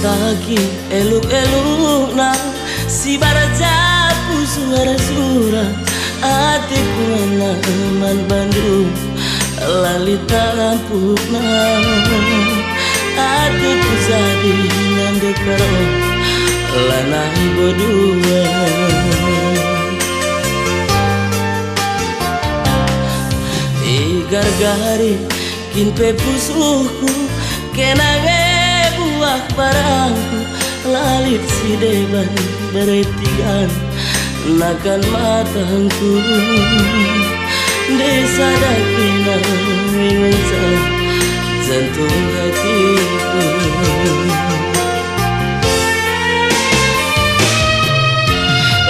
taki eluk-eluk na si barajapu suara surah hatiku man Bandung lali tampuk na hatiku jadi nandekaro lanai berdua gargari kinpe pusuhku kenange buah barangku lalit si deban beretigan nakan matangku desa dakina mengenca jantung hatiku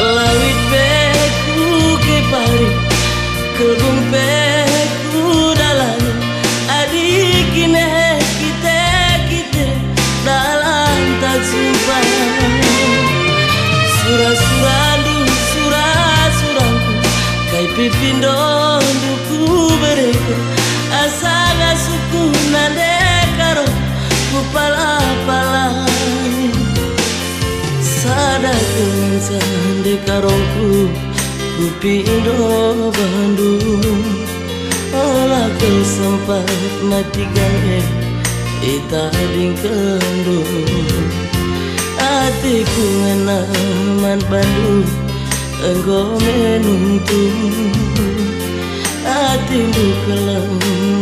lawit peku ke pari kebun peku dalam adik kine kita dalam tak jumpa surah-surahku kai pipindo duku bereka asa ngasuku nande karo kupala-palai sada kencang karongku kupindo Bandung olah kesempat mati gawe italing kendung hatiku man Bandung engkau menuntung hatimu kelang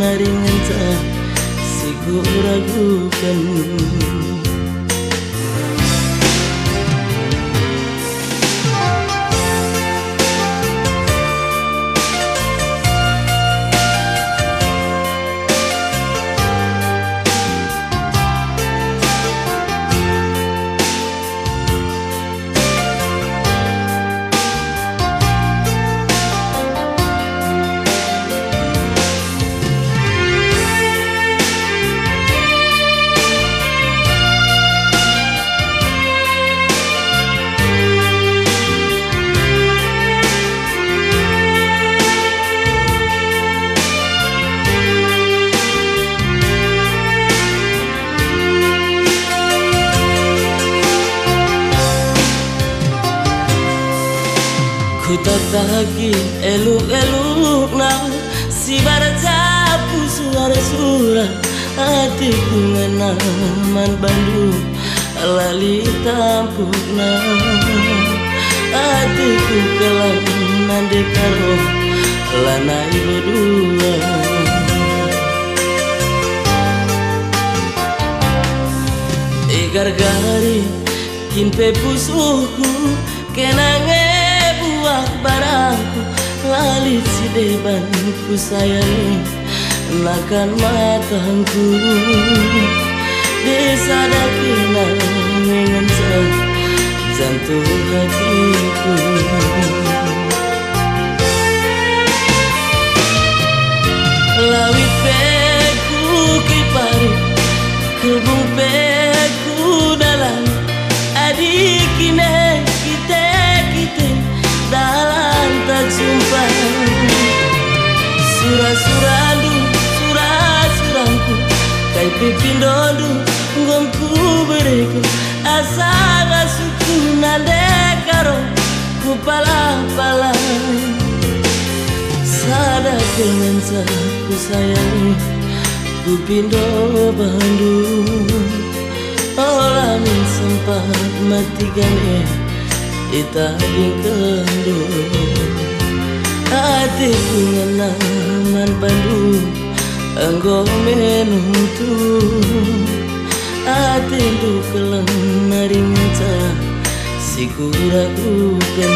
naringan tak siku ragukan ku taki eluk-eluk na si barajapu suara surah hatiku man Bandung lali tampuk na hatiku kelang nande karo lanai berdua gargari kinpe pusuhku kenange buah barangku lalit si deban ku sayangi nakan matangku desa dakina mengenca jantung hatiku lawit peku kipari kebun peku dalam adik kine kita dalam tak jumpa surah-surahku kai pipindo ngomku bereka asa ngasuku nande karo kupala-pala sada kemenca ku sayangi ku pindo Bandung olah min sempat mati gane italing kendung hatiku man Bandung engkau menuntung hatiku kelang naring si ku ragukan